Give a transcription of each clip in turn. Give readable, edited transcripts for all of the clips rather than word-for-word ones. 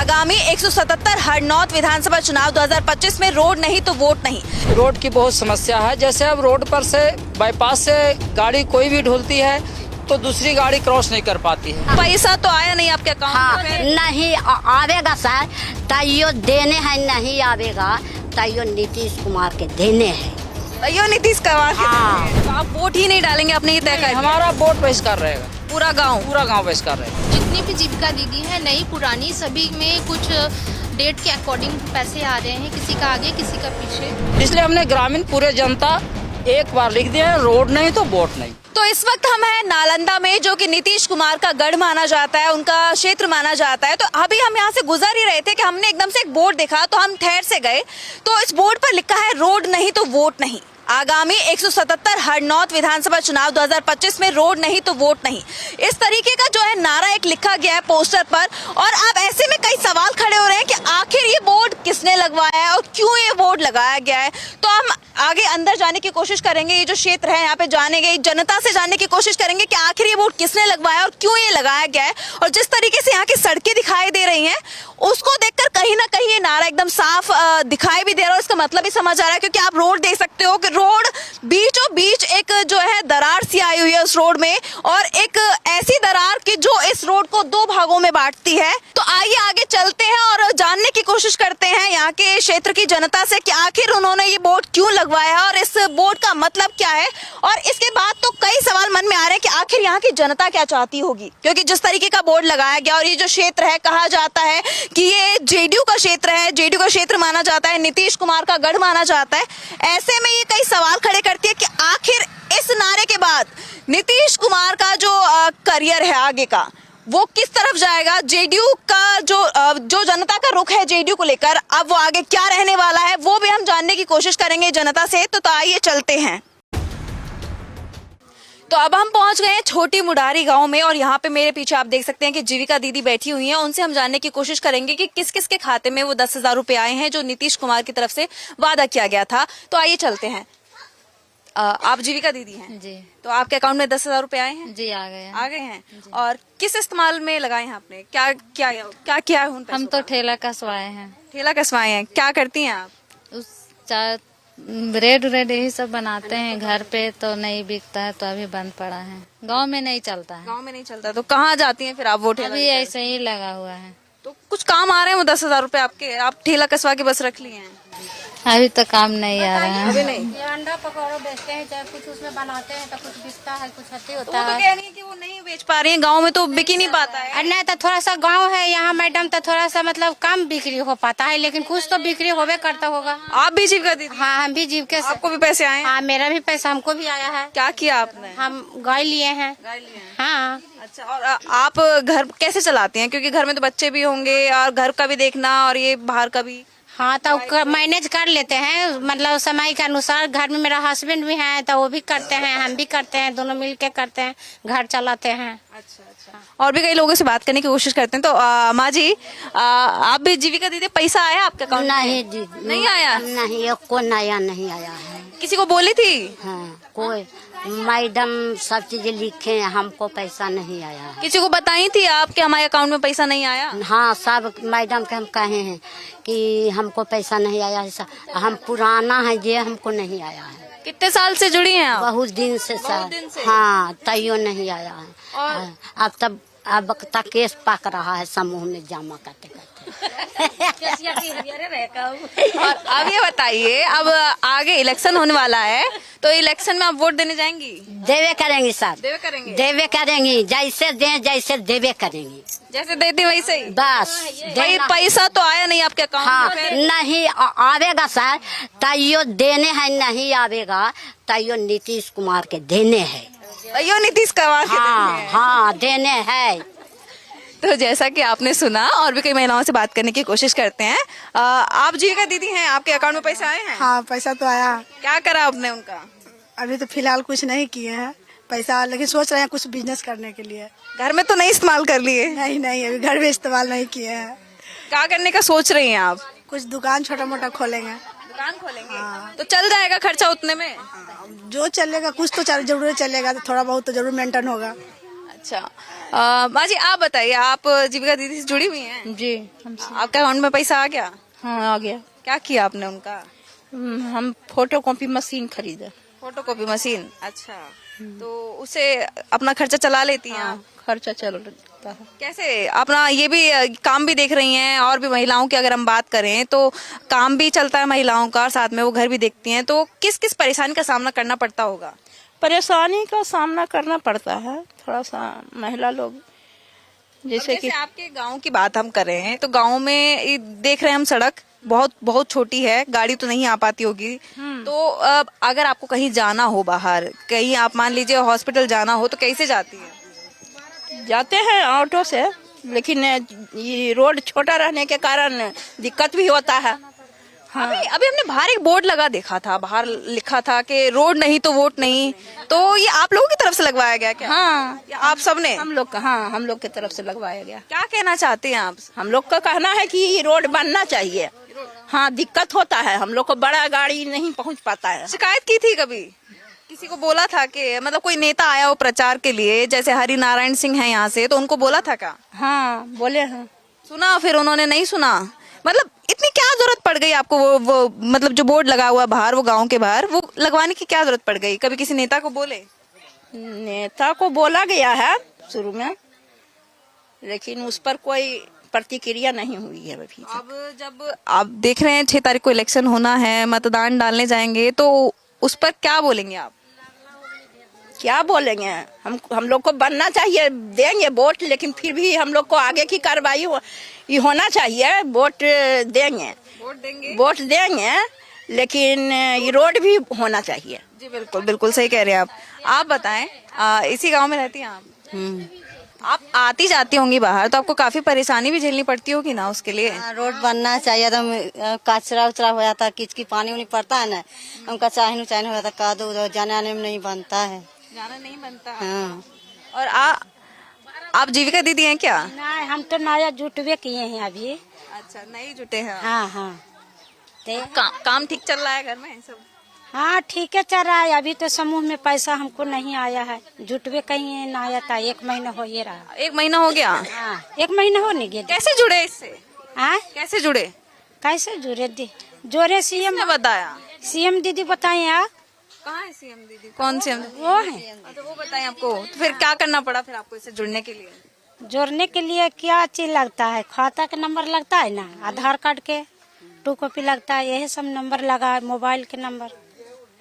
आगामी 177 हरनौत विधानसभा चुनाव 2025 में रोड नहीं तो वोट नहीं। रोड की बहुत समस्या है। जैसे अब रोड पर से बाईपास से गाड़ी कोई भी ढुलती है तो दूसरी गाड़ी क्रॉस नहीं कर पाती है। पैसा तो आया नहीं आपके अकाउंट में? नहीं आवेगा सर, तैयो देने हैं, नहीं आवेगा तैयो नीतीश कुमार के देने हैं। यो नीतीश कुमार के हाँ। देने हैं। तो आप वोट ही नहीं डालेंगे, आपने ये तय कर लिया? हमारा वोट बहिष्कार रहेगा। पूरा गांव बहिष्कार रहेगा। जितनी भी जीविका दीदी है नई पुरानी सभी में कुछ डेट के अकॉर्डिंग पैसे आ रहे हैं, किसी का आगे किसी का पीछे। इसलिए हमने ग्रामीण पूरे जनता एक बार लिख दिया है, रोड नहीं तो वोट नहीं। तो इस वक्त हम हैं नालंदा में, जो कि नीतीश कुमार का गढ़ माना जाता है, उनका क्षेत्र माना जाता है। तो अभी हम यहाँ से गुजर ही रहे थे कि हमने एकदम से एक बोर्ड देखा, तो हम ठहर से गए। तो इस बोर्ड पर लिखा है रोड नहीं तो वोट नहीं। आगामी 177 हरनौत विधानसभा चुनाव 2025 में रोड नहीं तो वोट नहीं, इस तरीके का जो है नारा एक लिखा गया है पोस्टर पर। और अब ऐसे में कई सवाल खड़े हो रहे हैं कि आखिर ये बोर्ड किसने लगवाया है और क्यों ये बोर्ड लगाया गया है। तो हम आगे अंदर जाने की कोशिश करेंगे, ये जो क्षेत्र है यहाँ पे जाने गए जनता से जानने की कोशिश करेंगे कि आखिर ये बोर्ड किसने लगवाया और क्यों ये लगाया गया है। और जिस तरीके से यहाँ की सड़कें दिखाई दे रही हैं, उसको देखकर कहीं ना कहीं ये नारा एकदम साफ दिखाई भी दे रहा है। इसका मतलब भी समझ आ रहा है, क्योंकि आप रोड देख सकते हो कि रोड बीचों बीच एक जो है दरार सी आई हुई है उस रोड में, और एक ऐसी दरार की जो इस रोड को दो भागों में बांटती है। तो आइए आगे चलते हैं और जानने की कोशिश करते हैं यहाँ के क्षेत्र की जनता से कि आखिर उन्होंने ये बोर्ड क्यों लगवाया है और इस बोर्ड का मतलब क्या है। और इसके बाद तो कई सवाल मन में आ रहे हैं कि आखिर यहाँ की जनता क्या चाहती होगी, क्योंकि जिस तरीके का बोर्ड लगाया गया और ये जो क्षेत्र है, कहा जाता है कि ये जेडीयू का क्षेत्र है, जेडीयू का क्षेत्र माना जाता है, नीतीश कुमार का गढ़ माना जाता है। ऐसे में ये कई सवाल खड़े करती है कि आखिर इस नारे के बाद नीतीश कुमार का जो करियर है आगे का, वो किस तरफ जाएगा। जेडीयू का जो जनता का रुख है जेडीयू को लेकर, अब वो आगे क्या रहने वाला है, वो भी हम जानने की कोशिश करेंगे जनता से। तो आइए चलते हैं। तो अब हम पहुंच गए हैं छोटी मुडारी गांव में, और यहाँ पे मेरे पीछे आप देख सकते हैं कि जीविका दीदी बैठी हुई हैं। उनसे हम जानने की कोशिश करेंगे कि किस किस के खाते में वो 10,000 रुपए आए हैं जो नीतीश कुमार की तरफ से वादा किया गया था। तो आइए चलते हैं। आप जीविका दीदी हैं जी। तो आपके अकाउंट में 10,000 रुपए आए हैं? जी आ गए हैं। और किस इस्तेमाल में लगाए हैं आपने? क्या क्या क्या किया है उन पैसों हम तो का? ठेला कसवाए हैं। ठेला कसवाए हैं। क्या करती हैं आप? उस ब्रेड यही सब बनाते हैं घर पे, तो नहीं बिकता है तो अभी बंद पड़ा है, गांव में नहीं चलता है। गांव में नहीं चलता तो कहाँ जाती हैं फिर आप वो ठेला अभी लेकर? ऐसे ही लगा हुआ है। तो कुछ काम आ रहे हैं वो 10,000 रुपए आपके? आप ठेला कसवा के बस रख लिए हैं? अभी तो काम नहीं आ रहा है। अभी नहीं। ये अंडा पकौड़ा बेचते हैं, चाहे कुछ उसमें बनाते हैं तो कुछ बिकता है, कुछ हत्ती तो होता वो तो है। कह रही है कि वो नहीं बेच पा रही हैं, गांव में तो बिक ही नहीं पाता है। और नहीं तो थोड़ा सा गांव है यहाँ मैडम, तो थोड़ा सा मतलब कम बिक्री हो पाता है, लेकिन कुछ तो बिक्री होवे करता होगा। आप भी जीविका दीदी? हाँ, हम भी जीविका से। आपको भी पैसे आए हैं? हाँ, मेरा भी पैसा हमको भी आया है। क्या किया आपने? हम गाय लिए हैं। गाय लिए हैं। हाँ, अच्छा, और आप घर कैसे चलाती हैं, क्योंकि घर में तो बच्चे भी होंगे और घर का भी देखना और ये बाहर का भी? हाँ तो मैनेज कर लेते हैं, मतलब समय के अनुसार। घर में मेरा हस्बैंड भी है तो वो भी करते हैं, हम भी करते हैं, दोनों मिल के करते हैं, घर चलाते हैं। अच्छा अच्छा। और भी कई लोगों से बात करने की कोशिश करते हैं। तो माँ जी, आप भी जीविका दीदी, पैसा आया आपके अकाउंट में? नहीं जी, नहीं आया? नहीं, एक को नया नहीं आया है। किसी को बोली थी? हाँ, कोई मैडम सब चीज लिखे हैं, हमको पैसा नहीं आया है। किसी को बताई थी आप कि हमारे अकाउंट में पैसा नहीं आया? हाँ, सब मैडम के हम कहे हैं कि हमको पैसा नहीं आया है। हम पुराना है, ये हमको नहीं आया है। कितने साल से जुड़ी हैं आप? बहुत दिन से बहुत दिन से? हाँ, तैयो नहीं आया है। और अब तक केस पक रहा है समूह में जमा करते करते। और अब ये बताइए, अब आगे इलेक्शन होने वाला है, तो इलेक्शन में आप वोट देने जाएंगी? देवे करेंगी सर, देवे करेंगे? देवे करेंगी, जैसे दें जैसे देवे करेंगी, जैसे देती वैसे ही? बस भाई पैसा तो आया नहीं आपके अकाउंट हाँ, में फिर? नहीं आवेगा सर, तैयो देने हैं, नहीं आवेगा तैयो नीतीश कुमार के देने हैं। यो नीतीश कुमार के हाँ देने हैं। हाँ, देने हैं। तो जैसा कि आपने सुना, और भी कई महिलाओं से बात करने की कोशिश करते हैं। आप जीविका दीदी हैं, आपके अकाउंट में पैसा आए हैं? हाँ, पैसा तो आया। क्या करा आपने उनका? अभी तो फिलहाल कुछ नहीं किए हैं पैसा, लेकिन सोच रहे हैं कुछ बिजनेस करने के लिए। घर में तो नहीं इस्तेमाल कर लिए? नहीं नहीं, अभी घर में इस्तेमाल नहीं किए हैं। क्या करने का सोच रही हैं आप? कुछ दुकान छोटा मोटा खोलेंगे। दुकान खोलेंगे? तो चल जाएगा खर्चा उतने में? जो चलेगा कुछ तो जरूर चलेगा, तो थोड़ा बहुत तो जरूर मेंटेन होगा। अच्छा माँ जी आप बताइए, आप जीविका दीदी से जुड़ी हुई हैं? जी हमसे। आपके अकाउंट में पैसा आ गया? हाँ आ गया। क्या किया आपने उनका? हम फोटो कॉपी मशीन खरीदे। Photocopy machine. अच्छा, तो उससे अपना खर्चा चला लेती हैं आप? खर्चा चलता है। कैसे अपना ये भी काम भी देख रही हैं, और भी महिलाओं की अगर हम बात करें तो काम भी चलता है महिलाओं का, और साथ में वो घर भी देखती हैं, तो किस किस परेशानी का सामना करना पड़ता होगा? परेशानी का सामना करना पड़ता है थोड़ा सा महिला लोग, जैसे कि आपके गांव की बात हम कर रहे हैं, तो गांव में ये देख रहे हैं हम, सड़क बहुत बहुत छोटी है, गाड़ी तो नहीं आ पाती होगी। तो अगर आपको कहीं जाना हो बाहर, कहीं आप मान लीजिए हॉस्पिटल जाना हो, तो कैसे जाती है? जाते हैं ऑटो से, लेकिन ये रोड छोटा रहने के कारण दिक्कत भी होता है। हाँ। अभी हमने बाहर एक बोर्ड लगा देखा था, बाहर लिखा था कि रोड नहीं तो वोट नहीं, तो ये आप लोगों की तरफ से लगवाया गया क्या? हाँ या आप सबने? हम लोग हम लोग की तरफ से लगवाया गया। क्या कहना चाहते हैं आप? हम लोग का कहना है कि ये रोड बनना चाहिए। हाँ दिक्कत होता है, हम लोग को बड़ा गाड़ी नहीं पहुंच पाता है। शिकायत की थी कभी? किसी को बोला था कि मतलब कोई नेता आया हो प्रचार के लिए, जैसे हरि नारायण सिंह है यहाँ से, तो उनको बोला था क्या? हाँ बोले हैं। सुना, फिर उन्होंने नहीं सुना? मतलब इतनी क्या जरूरत पड़ गई आपको वो मतलब जो बोर्ड लगा हुआ बाहर, वो गांव के बाहर, वो लगवाने की क्या जरूरत पड़ गई? कभी किसी नेता को बोले? नेता को बोला गया है शुरू में, लेकिन उस पर कोई प्रतिक्रिया नहीं हुई है अभी। अब जब आप देख रहे हैं 6 तारीख को इलेक्शन होना है, मतदान डालने जाएंगे, तो उस पर क्या बोलेंगे आप? क्या बोलेंगे, हम लोग को बनना चाहिए, देंगे वोट, लेकिन फिर भी हम लोग को आगे की कार्रवाई ये होना चाहिए। वोट देंगे लेकिन ये रोड भी होना चाहिए। जी बिल्कुल बिल्कुल सही कह रहे हैं आप बताएं, इसी गांव में रहती हैं आप? आप आती जाती होंगी बाहर, तो आपको काफी परेशानी भी झेलनी पड़ती होगी ना उसके लिए? रोड बनना चाहिए, तो कचरा उचरा हो जाता है, किचकी पानी उनी पड़ता है ना, हमका चाहन हो जाता, कादो उधर जाने आने में नहीं बनता है, जाना नहीं बनता। हाँ। और आप जीविका दीदी हैं क्या? नहीं, हम तो नया जुटवे किए हैं अभी। अच्छा, नहीं जुटे हैं? हाँ हाँ। काम ठीक चल रहा है घर में सब? हाँ ठीक है चल रहा है। अभी तो समूह में पैसा हमको नहीं आया है, जुटवे कहीं ना आया था, 1 महीना हो ये रहा। 1 महीना हो गया? हाँ 1 महीना हो नहीं गया। कैसे जुड़े इससे? हाँ कैसे जुड़े? कैसे जुड़े जोरे सीएम ने बताया? सीएम दीदी बताए आप? कहाँ है सीएम दीदी? कौन सीएम? वो है। तो वो बताएं आपको, तो फिर क्या करना पड़ा फिर आपको इससे जुड़ने के लिए? जोड़ने के लिए क्या चीज लगता है? खाता का नंबर लगता है ना, आधार कार्ड के 2 कॉपी लगता है, यही सब नंबर लगा, मोबाइल के नंबर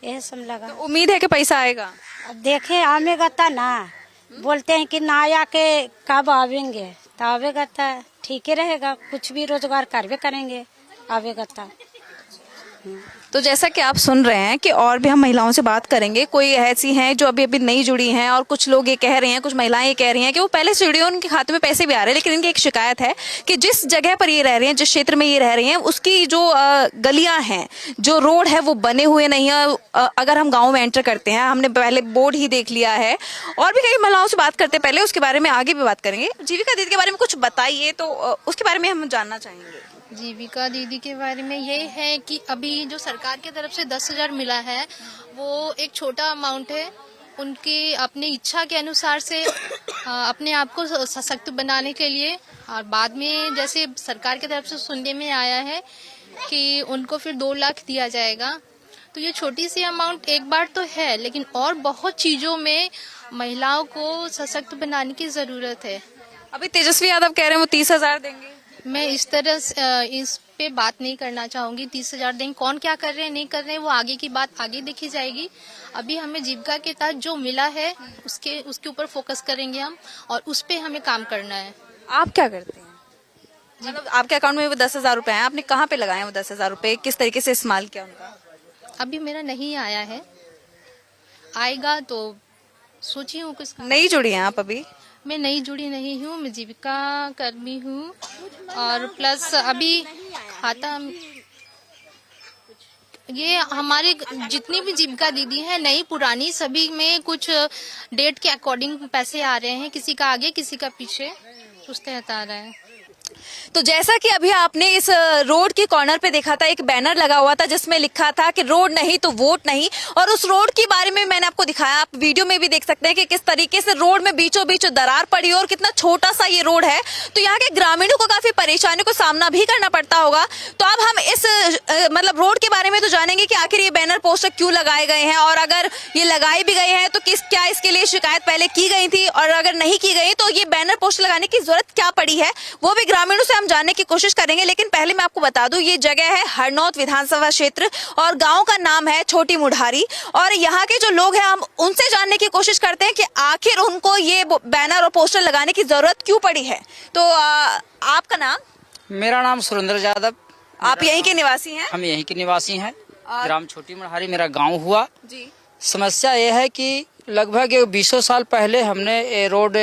यही सब लगा। तो उम्मीद है कि पैसा आएगा? अब देखे आवेगा था ना, बोलते हैं कि ना आया के कब आवेंगे, तो आवेगा था ठीक ही रहेगा, कुछ भी रोजगार करवे करेंगे आवेगा था। तो जैसा कि आप सुन रहे हैं कि और भी हम महिलाओं से बात करेंगे, कोई ऐसी हैं जो अभी अभी नहीं जुड़ी हैं, और कुछ लोग ये कह रहे हैं, कुछ महिलाएं ये कह रही हैं कि वो पहले से जुड़ी हैं, उनके खाते में पैसे भी आ रहे हैं, लेकिन इनकी एक शिकायत है कि जिस जगह पर ये रह रही हैं, जिस क्षेत्र में ये रह रही हैं, उसकी जो गलियां हैं, जो रोड है, वो बने हुए नहीं है। अगर हम गाँव में एंटर करते हैं, हमने पहले बोर्ड ही देख लिया है, और भी कई महिलाओं से बात करते हैं, पहले उसके बारे में आगे भी बात करेंगे। जीविका दीदी के बारे में कुछ बताइए, तो उसके बारे में हम जानना चाहेंगे। जीविका दीदी के बारे में ये है कि अभी जो सरकार की तरफ से 10,000 मिला है, वो एक छोटा अमाउंट है। उनकी अपनी इच्छा के अनुसार से अपने आप को सशक्त बनाने के लिए, और बाद में जैसे सरकार की तरफ से सुनने में आया है कि उनको फिर 2 लाख दिया जाएगा। तो ये छोटी सी अमाउंट एक बार तो है, लेकिन और बहुत चीजों में महिलाओं को सशक्त बनाने की जरूरत है। अभी तेजस्वी यादव कह रहे हैं वो 30,000 देंगे। मैं इस तरह इस पे बात नहीं करना चाहूंगी। 30,000 देंगे, कौन क्या कर रहे हैं नहीं कर रहे हैं, वो आगे की बात आगे देखी जाएगी। अभी हमें जीविका के तहत जो मिला है उसके ऊपर फोकस करेंगे हम, और उस पे हमें काम करना है। आप क्या करते हैं? मतलब आपके अकाउंट में वो 10,000 रुपए हैं, आपने कहाँ पे लगाए वो 10,000 रुपए, किस तरीके से इस्तेमाल किया उनका? अभी मेरा नहीं आया है, आएगा तो सोची हूँ कुछ। नहीं जुड़ी हैं आप अभी? मैं नई जुड़ी नहीं हूँ, मैं जीविका कर्मी हूँ, और प्लस अभी खाता ये हमारे जितनी भी जीविका दीदी हैं, नई पुरानी सभी में कुछ डेट के अकॉर्डिंग पैसे आ रहे हैं, किसी का आगे किसी का पीछे, उस तहत आ रहा है। तो जैसा कि अभी आपने इस रोड के कॉर्नर पे देखा था, एक बैनर लगा हुआ था जिसमें लिखा था कि रोड नहीं तो वोट नहीं, और उस रोड के बारे में मैंने आपको दिखाया। आप वीडियो में भी देख सकते हैं कि किस तरीके से रोड में बीचों बीच दरार पड़ी है और कितना छोटा सा ये रोड है। तो यहाँ के ग्रामीणों को काफी परेशानियों का सामना भी करना पड़ता होगा। तो अब हम इस मतलब रोड के बारे में तो जानेंगे कि आखिर ये बैनर पोस्टर क्यों लगाए गए हैं, और अगर ये लगाए भी गए हैं तो क्या इसके लिए शिकायत पहले की गई थी, और अगर नहीं की गई तो ये बैनर पोस्टर लगाने की जरूरत क्या पड़ी है, वो भी ग्रामीणों से हम जानने की कोशिश करेंगे। लेकिन पहले मैं आपको बता दूं, ये जगह है हरनौत विधानसभा क्षेत्र और गांव का नाम है छोटी मुढ़ारी, और यहाँ के जो लोग हैं हम उनसे जानने की कोशिश करते हैं कि आखिर उनको ये बैनर और पोस्टर लगाने की जरूरत क्यों पड़ी है। तो आपका नाम? मेरा नाम सुरेंद्र यादव। आप यहीं के निवासी हैं? हम यहीं के निवासी हैं। ग्राम छोटी मुढ़ारी मेरा गांव हुआ जी। समस्या यह है कि लगभग 20 साल पहले हमने ये रोड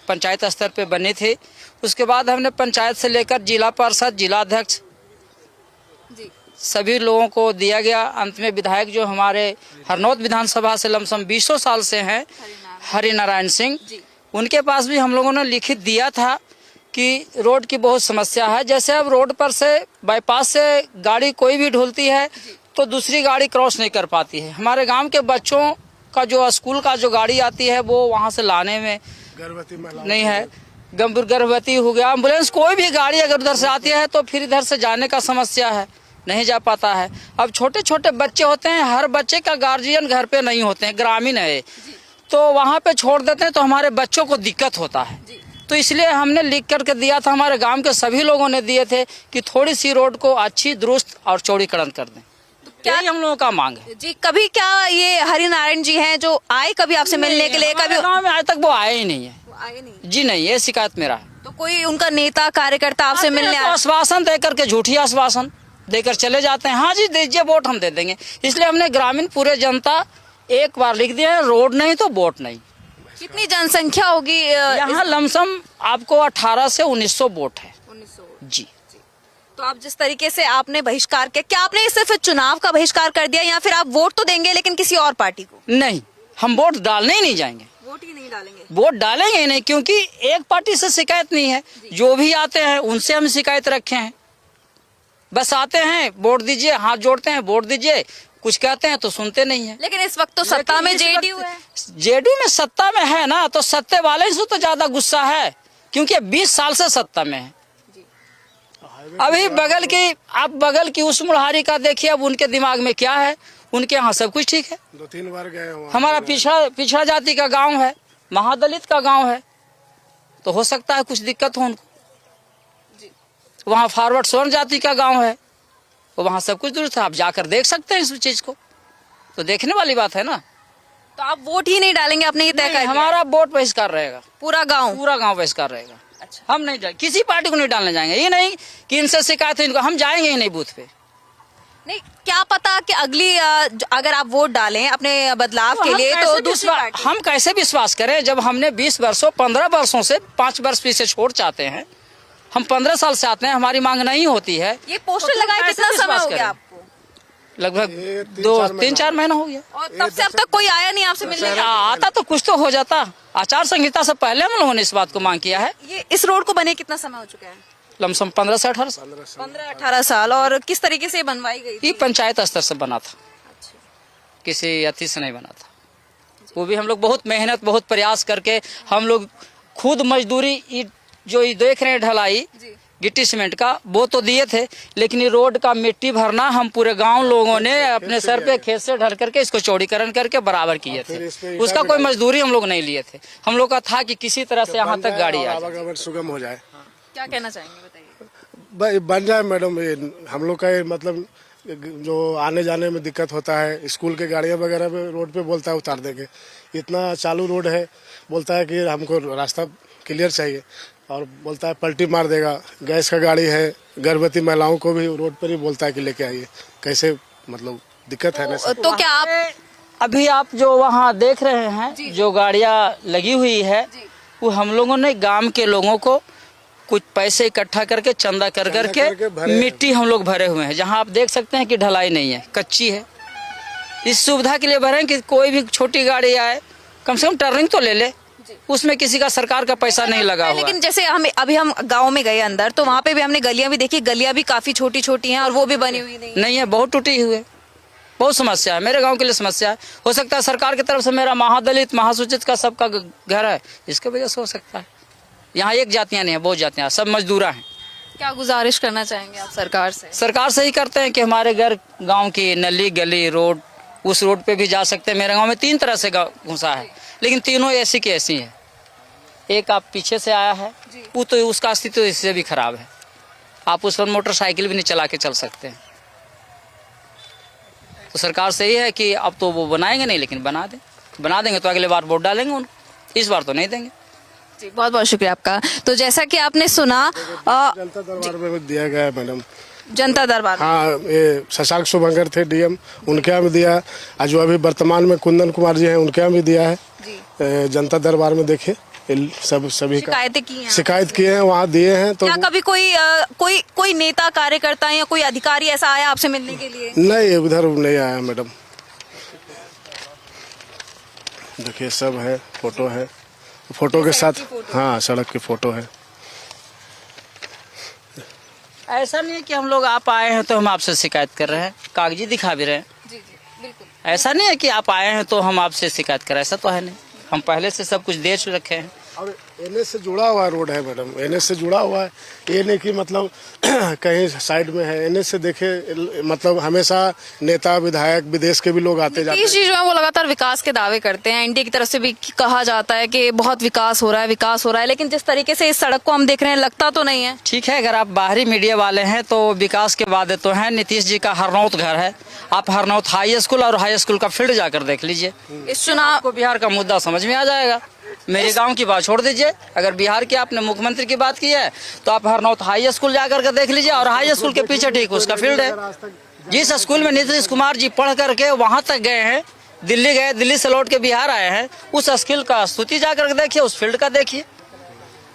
पंचायत स्तर पे बनी थी। उसके बाद हमने पंचायत से लेकर जिला परिषद, जिला अध्यक्ष सभी लोगों को दिया गया। अंत में विधायक जो हमारे हरनौत विधानसभा से लमसम 20 साल से हैं, हरिनारायण सिंह, उनके पास भी हम लोगों ने लिखित दिया था कि रोड की बहुत समस्या है। जैसे अब रोड पर से बाईपास से गाड़ी कोई भी ढुलती है तो दूसरी गाड़ी क्रॉस नहीं कर पाती है। हमारे गांव के बच्चों का जो स्कूल का जो गाड़ी आती है वो वहां से लाने में नहीं है। गर्भवती हो गया, एम्बुलेंस कोई भी गाड़ी अगर उधर से आती है तो फिर इधर से जाने का समस्या है, नहीं जा पाता है। अब छोटे छोटे बच्चे होते हैं, हर बच्चे का गार्जियन घर पे नहीं होते हैं, ग्रामीण है, तो वहाँ पे छोड़ देते हैं तो हमारे बच्चों को दिक्कत होता है। तो इसलिए हमने लिख करके दिया था, हमारे गांव के सभी लोगों ने दिए थे कि थोड़ी सी रोड को अच्छी, दुरुस्त और चौड़ीकरण कर दें। क्या हम लोगों का मांग है जी? कभी क्या ये हरिनारायण जी हैं जो आए कभी आपसे मिलने के लिए? कभी गाँव में आज तक वो आए ही नहीं है। आए नहीं जी नहीं, ये शिकायत मेरा है। तो कोई उनका नेता कार्यकर्ता आपसे मिलने तो आया? आश्वासन देकर के, झूठी आश्वासन देकर चले जाते हैं। हाँ जी दीजिए वोट, हम दे देंगे। इसलिए हमने ग्रामीण पूरे जनता एक बार लिख दिया है, रोड नहीं तो वोट नहीं। कितनी जनसंख्या होगी यहाँ लमसम आपको 1800 से 1900 वोट है। 1900। जी। तो आप जिस तरीके से आपने बहिष्कार किया, क्या आपने सिर्फ चुनाव का बहिष्कार कर दिया या फिर आप वोट तो देंगे लेकिन किसी और पार्टी को? नहीं, हम वोट डालने ही नहीं जाएंगे। वोट ही नहीं डालेंगे? वोट डालेंगे ही नहीं, क्योंकि एक पार्टी से शिकायत नहीं है। जो भी आते हैं उनसे हम शिकायत रखे हैं। बस आते हैं, वोट दीजिए, हाथ जोड़ते हैं, वोट दीजिए, कुछ कहते हैं तो सुनते नहीं है। लेकिन इस वक्त तो सत्ता में जेडीयू है। जेडीयू में सत्ता में है ना, तो सत्ते वाले से तो ज्यादा गुस्सा है, क्योंकि 20 साल से सत्ता में है। अभी बगल की उस मुढ़ारी का देखिए, अब उनके दिमाग में क्या है। उनके यहाँ सब कुछ ठीक है। 2-3 बार गए वहाँ। हमारा पिछड़ा जाति का गांव है, महादलित का गांव है, तो हो सकता है कुछ दिक्कत हो उनको। वहाँ फॉरवर्ड स्वर्ण जाति का गांव है, तो वहाँ सब कुछ दुरुस्त है। आप जाकर देख सकते हैं इस चीज को, तो देखने वाली बात है ना। तो आप वोट ही नहीं डालेंगे? आपने ये तय कर लिया? हमारा वोट बहिष्कार रहेगा। पूरा गांव बहिष्कार रहेगा। अच्छा। हम नहीं, किसी पार्टी को नहीं डालने जाएंगे। ये नहीं कि इनसे शिकायत है इनको, हम जाएंगे ही नहीं बूथ पे। नहीं, क्या पता कि अगली अगर आप वोट डालें अपने बदलाव के लिए तो दूसरी पार्टी। हम कैसे विश्वास करें जब हमने 20 वर्षों 15 वर्षों से 5 वर्ष पीछे छोड़ चाहते हैं। हम 15 साल से आते हैं, हमारी मांग नहीं होती है। ये पोस्टर लगाए कितना समय हो गया आपको? लगभग 2-3-4 महीना हो गया। और तब से अब तक कोई आया नहीं आपसे मिलने? आता तो कुछ तो हो जाता। आचार संहिता से पहले हम लोगों ने इस बात को मांग किया है। ये इस रोड को बने कितना समय हो चुका है? लमसम 15 से 18 साल। 15-18 साल। और किस तरीके से बनवाई गई थी? ये पंचायत स्तर से बना था, किसी अति से नहीं बना था। वो भी हम लोग बहुत मेहनत, बहुत प्रयास करके हम लोग खुद मजदूरी, जो ये देख रहे हैं ढलाई गिट्टी सीमेंट का, वो तो दिए थे, लेकिन ये रोड का मिट्टी भरना हम पूरे गांव लोगों ने अपने सर पे खेत से ढल करके इसको चौड़ीकरण करके बराबर किए थे। उसका कोई मजदूरी हम लोग नहीं लिए थे। हम लोग का था कि किसी तरह से यहाँ तक गाड़ी आ जाए, सुगम हो जाए। क्या कहना चाहेंगे बताइए? बन जाए मैडम। हम लोग का मतलब जो आने जाने में दिक्कत होता है, स्कूल के गाड़ियाँ वगैरह पे रोड पे बोलता है उतार देंगे। इतना चालू रोड है, बोलता है कि हमको रास्ता क्लियर चाहिए, और बोलता है पलटी मार देगा। गैस का गाड़ी है, गर्भवती महिलाओं को भी रोड पर ही बोलता है कि लेके आइए। कैसे मतलब दिक्कत है ना। तो क्या आप अभी आप जो वहाँ देख रहे हैं जो गाड़ियाँ लगी हुई है, वो हम लोगों ने गांव के लोगों को कुछ पैसे इकट्ठा करके चंदा कर करके मिट्टी हम लोग भरे हुए हैं। जहाँ आप देख सकते हैं कि ढलाई नहीं है, कच्ची है। इस सुविधा के लिए भरे कि कोई भी छोटी गाड़ी आए, कम से कम टर्निंग तो ले ले। उसमें किसी का सरकार का पैसा नहीं लगा हुआ। लेकिन जैसे हम गांव में गए अंदर, तो वहाँ पे भी हमने गलियां भी देखी, गलियां भी काफी छोटी छोटी हैं और वो भी बनी हुई नहीं है, बहुत टूटी हुई है, बहुत समस्या है, मेरे गांव के लिए समस्या है। हो सकता है सरकार की तरफ से मेरा महादलित महासूचित का सबका घर है, इसके वजह से हो सकता है। यहाँ एक जातियाँ नहीं है, बहुत जातियाँ, सब मजदूरा हैं। क्या गुजारिश करना चाहेंगे आप सरकार से? सरकार से ही करते हैं कि हमारे घर गांव की नली गली रोड, उस रोड पे भी जा सकते हैं। मेरे गांव में 3 तरह से घुसा है, लेकिन तीनों ऐसी की ऐसी है। एक आप पीछे से आया है, वो तो उसका स्थिति तो इससे भी खराब है, आप उस पर मोटरसाइकिल भी नहीं चला के चल सकते हैं। तो सरकार से ही है कि अब तो वो बनाएंगे नहीं, लेकिन बना देंगे तो अगले बार वोट डालेंगे उनको, इस बार तो नहीं देंगे। जी, बहुत बहुत शुक्रिया आपका। तो जैसा कि आपने सुना, जनता दरबार में भी दिया गया है मैडम। जनता दरबार, हाँ, ये शशांक शुभंकर थे डीएम, उनके यहाँ भी दिया, और जो अभी वर्तमान में कुंदन कुमार जी हैं उनके यहाँ भी दिया है। जनता दरबार में देखे सभी का शिकायत किए हैं, वहाँ दिए हैं। तो क्या कभी कोई नेता कार्यकर्ता या कोई अधिकारी ऐसा आया आपसे मिलने के लिए? नहीं, उधर नहीं आया मैडम। देखिए सब है, फोटो है, फोटो के साथ, हाँ सड़क की फोटो है। ऐसा नहीं है कि हम लोग आप आए हैं तो हम आपसे शिकायत कर रहे हैं, कागजी दिखा भी रहे हैं। जी, बिल्कुल। ऐसा नहीं है कि आप आए हैं तो हम आपसे शिकायत कर रहे हैं, ऐसा तो है नहीं, हम पहले से सब कुछ दे रखे हैं। और एनएच से जुड़ा हुआ रोड है मैडम, एनएच से जुड़ा हुआ है, ये नहीं कि मतलब कहीं साइड में है। एनएच से देखे मतलब हमेशा नेता विधायक विदेश के भी लोग आते जाते हैं। नीतीश जी जो है वो लगातार विकास के दावे करते हैं, एनडीए की तरफ से भी कहा जाता है कि बहुत विकास हो रहा है, लेकिन जिस तरीके से इस सड़क को हम देख रहे हैं लगता तो नहीं है। ठीक है, अगर आप बाहरी मीडिया वाले हैं तो विकास के वादे तो हैं। नीतीश जी का हरनौत घर है, आप हरनौत हाई स्कूल और हाई स्कूल का फील्ड जाकर देख लीजिए। इस चुनाव को बिहार का मुद्दा समझ में आ जाएगा। मेरे गांव की बात छोड़ दीजिए, अगर बिहार की आपने मुख्यमंत्री की बात की है तो आप हरनौत हाई स्कूल जाकर के देख लीजिए, और हाई स्कूल के पीछे ठीक उसका फील्ड है। जिस स्कूल में नीतीश कुमार जी पढ़ करके वहां तक गए हैं, दिल्ली गए, दिल्ली से लौट के बिहार आए हैं, उस स्कूल का स्तुति जाकर के देखिए, उस फील्ड का देखिए।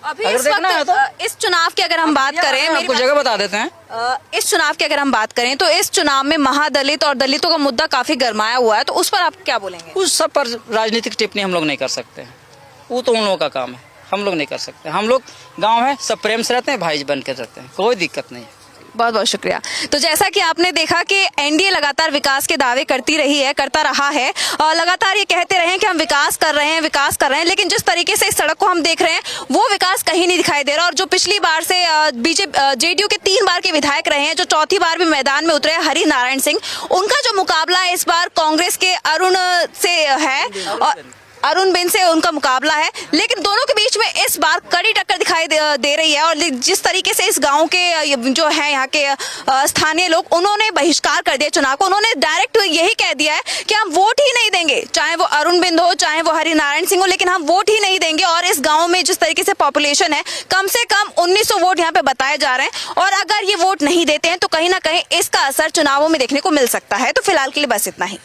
अभी इस वक्त इस चुनाव की अगर हम बात करें, आपको जगह बता देते हैं, इस चुनाव की अगर हम बात करें तो इस चुनाव में महादलित और दलितों का मुद्दा काफी गरमाया हुआ है, तो उस पर आप क्या बोलेंगे? उस सब पर राजनीतिक टिप्पणी हम लोग नहीं कर सकते हैं, वो तो उन लोगों का काम है, हम लोग नहीं कर सकते। हम लोग गांव है, सब प्रेम से रहते हैं, भाई बन के रहते हैं, कोई दिक्कत नहीं। बहुत बहुत शुक्रिया। तो जैसा कि आपने देखा कि एनडीए लगातार विकास के दावे करता रहा है और लगातार ये कहते रहे कि हम विकास कर रहे हैं, लेकिन जिस तरीके से इस सड़क को हम देख रहे हैं वो विकास कहीं नहीं दिखाई दे रहा। और जो पिछली बार से जेडीयू के 3 बार के विधायक रहे हैं, जो चौथी बार भी मैदान में उतरे हैं, हरि नारायण सिंह, उनका जो मुकाबला है इस बार कांग्रेस के अरुण से है, और अरुण बिन से उनका मुकाबला है, लेकिन दोनों के बीच में इस बार कड़ी टक्कर दिखाई दे रही है। और जिस तरीके से इस गांव के जो है यहाँ के स्थानीय लोग, उन्होंने बहिष्कार कर दिया चुनाव को, उन्होंने डायरेक्ट यही कह दिया है कि हम वोट ही नहीं देंगे, चाहे वो अरुण बिंद हो, चाहे वो हरि नारायण सिंह हो, लेकिन हम वोट ही नहीं देंगे। और इस गाँव में जिस तरीके से पॉपुलेशन है, कम से कम 1900 वोट यहाँ पे बताए जा रहे हैं, और अगर ये वोट नहीं देते हैं तो कहीं ना कहीं इसका असर चुनावों में देखने को मिल सकता है। तो फिलहाल के लिए बस इतना ही।